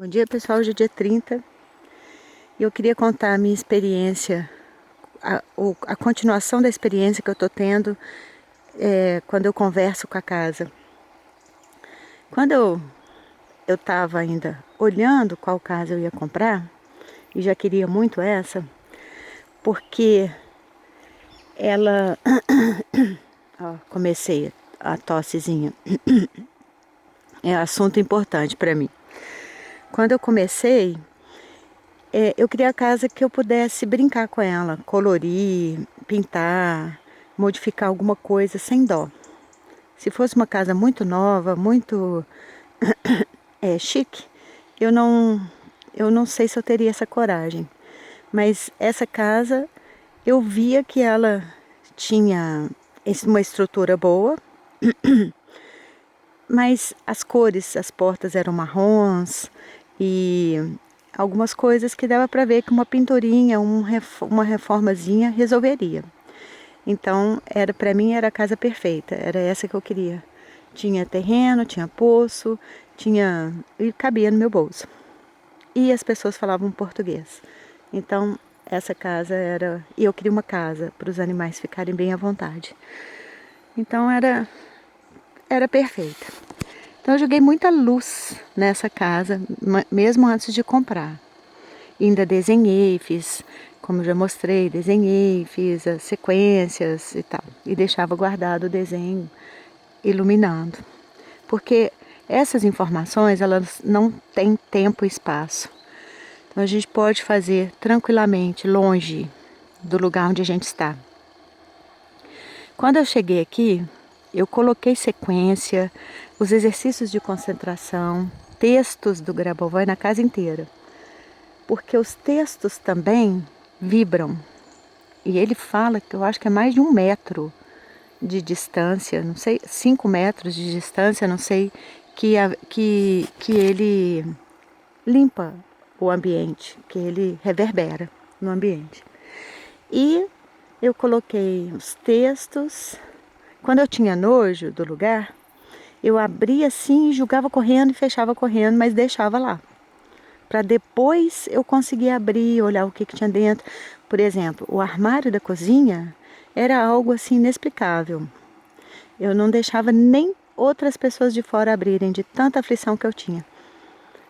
Bom dia, pessoal. Hoje é dia 30 e eu queria contar a minha experiência, a continuação da experiência que eu estou tendo quando eu converso com a casa. Quando eu estava ainda olhando qual casa eu ia comprar, e já queria muito essa, porque ela... Ó, comecei a tossezinha. É assunto importante para mim. Quando eu comecei... eu queria a casa que eu pudesse brincar com ela, colorir, pintar, modificar alguma coisa sem dó. Se fosse uma casa muito nova, muito chique, eu não sei se eu teria essa coragem. Mas essa casa, eu via que ela tinha uma estrutura boa, mas as cores, as portas eram marrons e algumas coisas que dava para ver que uma pinturinha, uma reformazinha resolveria. Então, para mim era a casa perfeita, era essa que eu queria. Tinha terreno, tinha poço, e cabia no meu bolso. E as pessoas falavam português. Então, essa casa era... E eu queria uma casa para os animais ficarem bem à vontade. Então, era perfeita. Então, eu joguei muita luz nessa casa, mesmo antes de comprar. E ainda desenhei, como eu já mostrei, desenhei, fiz as sequências e tal. E deixava guardado o desenho, iluminando. Porque essas informações, elas não têm tempo e espaço. Então a gente pode fazer tranquilamente, longe do lugar onde a gente está. Quando eu cheguei aqui, eu coloquei sequência, os exercícios de concentração, textos do Grabovoi na casa inteira. Porque os textos também vibram. E ele fala que eu acho que é mais de 1 metro de distância, não sei, 5 metros de distância, não sei, que ele limpa o ambiente, que ele reverbera no ambiente. E eu coloquei os textos. Quando eu tinha nojo do lugar, eu abria assim, jogava correndo e fechava correndo, mas deixava lá. Para depois eu conseguir abrir, olhar o que tinha dentro. Por exemplo, o armário da cozinha era algo assim inexplicável. Eu não deixava nem outras pessoas de fora abrirem, de tanta aflição que eu tinha.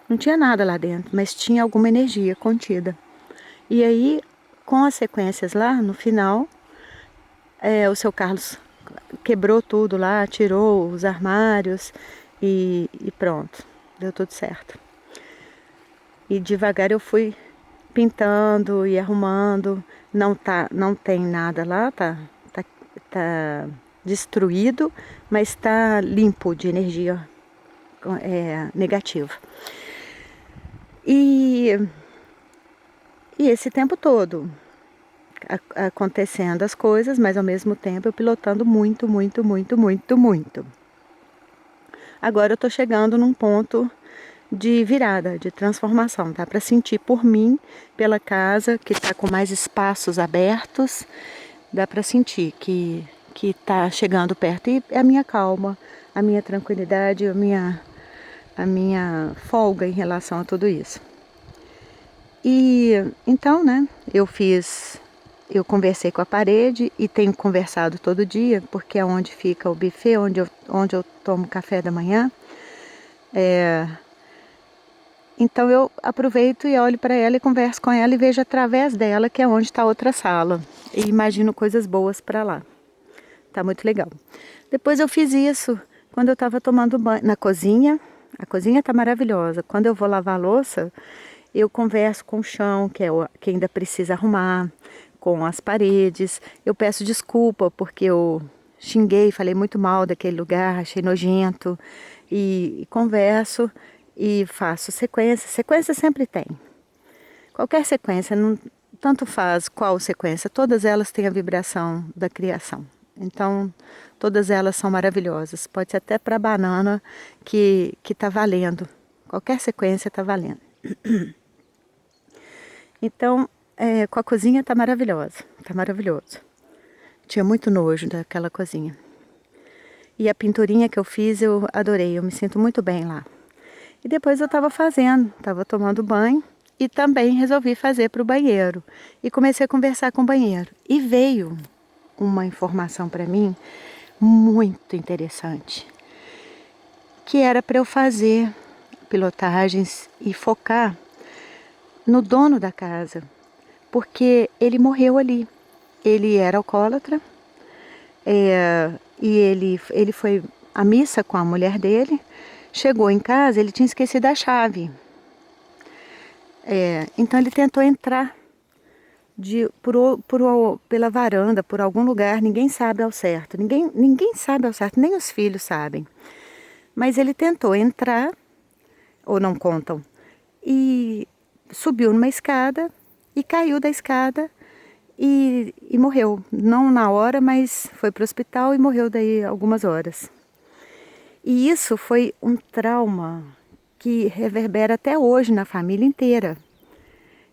Não tinha nada lá dentro, mas tinha alguma energia contida. E aí, com as sequências lá, no final, o seu Carlos quebrou tudo lá, tirou os armários e pronto, deu tudo certo. E devagar eu fui pintando e arrumando. Não tem nada lá, tá destruído, mas está limpo de energia negativa. E esse tempo todo acontecendo as coisas, mas ao mesmo tempo eu pilotando muito, muito, muito, muito, muito. Agora eu estou chegando num ponto de virada, de transformação, tá? Para sentir por mim, pela casa, que está com mais espaços abertos, dá para sentir que está chegando perto. E a minha calma, a minha tranquilidade, a minha folga em relação a tudo isso. E então, né, eu conversei com a parede e tenho conversado todo dia, porque é onde fica o buffet, onde eu tomo café da manhã. Então eu aproveito e olho para ela e converso com ela e vejo através dela que é onde está a outra sala. E imagino coisas boas para lá. Tá muito legal. Depois eu fiz isso quando eu estava tomando banho na cozinha. A cozinha tá maravilhosa. Quando eu vou lavar a louça, eu converso com o chão, que ainda precisa arrumar, com as paredes. Eu peço desculpa porque eu xinguei, falei muito mal daquele lugar, achei nojento. E converso e faço sequência. Sequência sempre tem. Qualquer sequência, não, tanto faz qual sequência, todas elas têm a vibração da criação. Então, todas elas são maravilhosas. Pode ser até para a banana que está valendo. Qualquer sequência está valendo. Então, com a cozinha está maravilhosa. Está maravilhoso. Tinha muito nojo daquela cozinha. E a pinturinha que eu fiz, eu adorei. Eu me sinto muito bem lá. E depois eu estava tomando banho e também resolvi fazer para o banheiro. E comecei a conversar com o banheiro. E veio uma informação para mim muito interessante, que era para eu fazer pilotagens e focar no dono da casa, porque ele morreu ali. Ele era alcoólatra, e ele foi à missa com a mulher dele. Chegou em casa, ele tinha esquecido a chave. Então ele tentou entrar pela varanda, por algum lugar, ninguém sabe ao certo. Ninguém sabe ao certo, nem os filhos sabem. Mas ele tentou entrar, ou não contam, e subiu numa escada e caiu da escada e morreu. Não na hora, mas foi para o hospital e morreu daí algumas horas. E isso foi um trauma que reverbera até hoje na família inteira.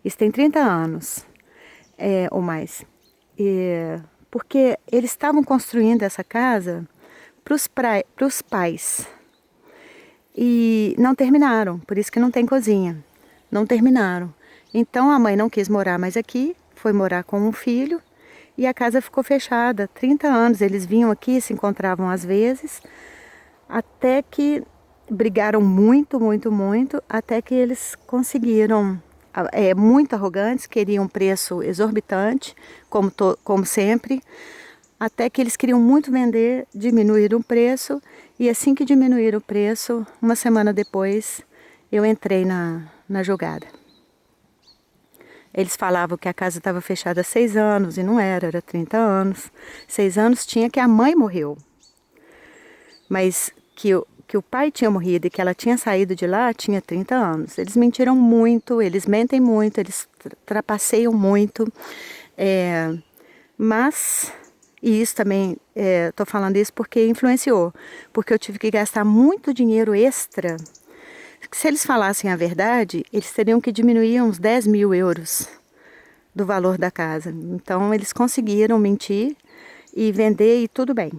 Isso tem 30 anos, ou mais. Porque eles estavam construindo essa casa para os pais. E não terminaram, por isso que não tem cozinha. Não terminaram. Então a mãe não quis morar mais aqui, foi morar com um filho e a casa ficou fechada. 30 anos, eles vinham aqui, se encontravam às vezes, até que brigaram muito, muito, muito, até que eles conseguiram, muito arrogantes, queriam um preço exorbitante, como sempre, até que eles queriam muito vender, diminuíram o preço, e assim que diminuíram o preço, uma semana depois, eu entrei na jogada. Eles falavam que a casa estava fechada há 6 anos, e não era 30 anos. 6 anos tinha que a mãe morreu. Mas que o pai tinha morrido e que ela tinha saído de lá tinha 30 anos. Eles mentiram muito, eles mentem muito, eles trapaceiam muito. Mas, e isso também, estou falando isso porque influenciou. Porque eu tive que gastar muito dinheiro extra. Se eles falassem a verdade, eles teriam que diminuir uns 10 mil euros do valor da casa. Então, eles conseguiram mentir e vender e tudo bem.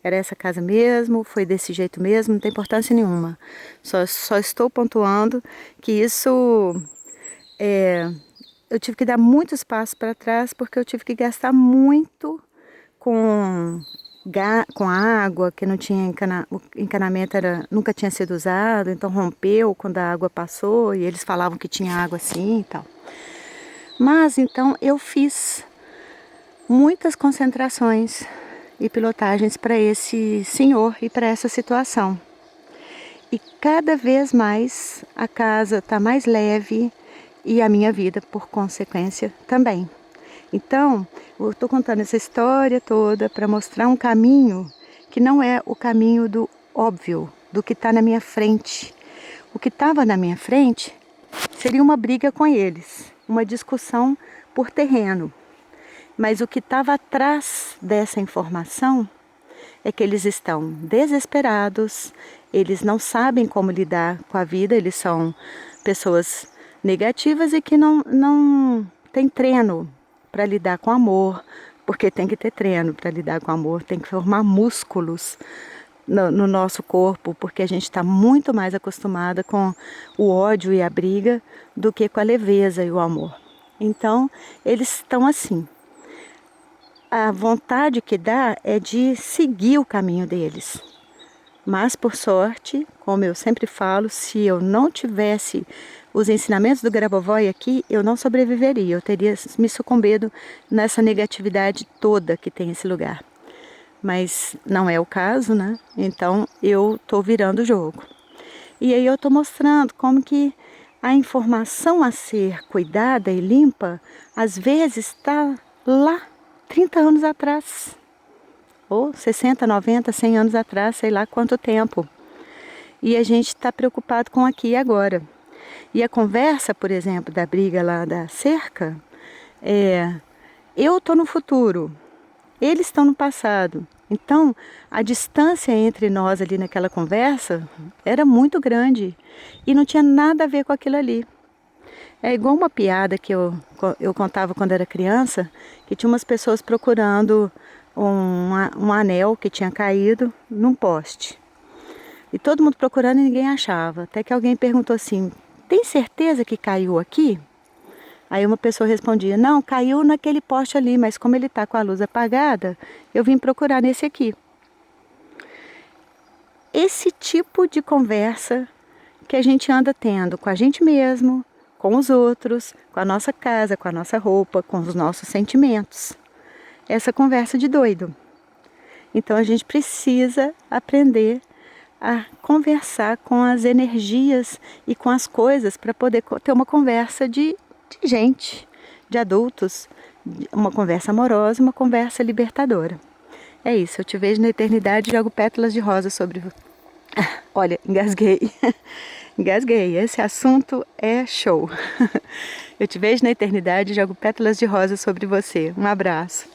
Era essa casa mesmo, foi desse jeito mesmo, não tem importância nenhuma. Só estou pontuando que isso, eu tive que dar muitos passos para trás porque eu tive que gastar muito com água, que não tinha o encanamento nunca tinha sido usado, então rompeu quando a água passou e eles falavam que tinha água assim e tal. Mas então eu fiz muitas concentrações e pilotagens para esse senhor e para essa situação. E cada vez mais a casa está mais leve e a minha vida, por consequência, também. Então, eu estou contando essa história toda para mostrar um caminho que não é o caminho do óbvio, do que está na minha frente. O que estava na minha frente seria uma briga com eles, uma discussão por terreno. Mas o que estava atrás dessa informação é que eles estão desesperados, eles não sabem como lidar com a vida, eles são pessoas negativas e que não têm treino para lidar com amor, porque tem que ter treino para lidar com amor, tem que formar músculos no nosso corpo, porque a gente está muito mais acostumada com o ódio e a briga do que com a leveza e o amor. Então, eles estão assim. A vontade que dá é de seguir o caminho deles. Mas, por sorte, como eu sempre falo, se eu não tivesse os ensinamentos do Grabovoi aqui, eu não sobreviveria. Eu teria me sucumbido nessa negatividade toda que tem esse lugar. Mas não é o caso, né? Então, eu estou virando o jogo. E aí eu estou mostrando como que a informação a ser cuidada e limpa, às vezes está lá 30 anos atrás, ou 60, 90, 100 anos atrás, sei lá quanto tempo. E a gente está preocupado com aqui e agora. E a conversa, por exemplo, da briga lá da cerca, eu estou no futuro, eles estão no passado. Então, a distância entre nós ali naquela conversa era muito grande e não tinha nada a ver com aquilo ali. É igual uma piada que eu contava quando era criança, que tinha umas pessoas procurando um anel que tinha caído num poste. E todo mundo procurando e ninguém achava. Até que alguém perguntou assim: tem certeza que caiu aqui? Aí uma pessoa respondia: não, caiu naquele poste ali, mas como ele está com a luz apagada, eu vim procurar nesse aqui. Esse tipo de conversa que a gente anda tendo com a gente mesmo, com os outros, com a nossa casa, com a nossa roupa, com os nossos sentimentos. Essa conversa de doido. Então a gente precisa aprender a conversar com as energias e com as coisas para poder ter uma conversa de gente, de adultos, uma conversa amorosa, uma conversa libertadora. É isso, eu te vejo na eternidade e jogo pétalas de rosa sobre... Olha, engasguei. Engasguei, esse assunto é show. Eu te vejo na eternidade e jogo pétalas de rosa sobre você. Um abraço.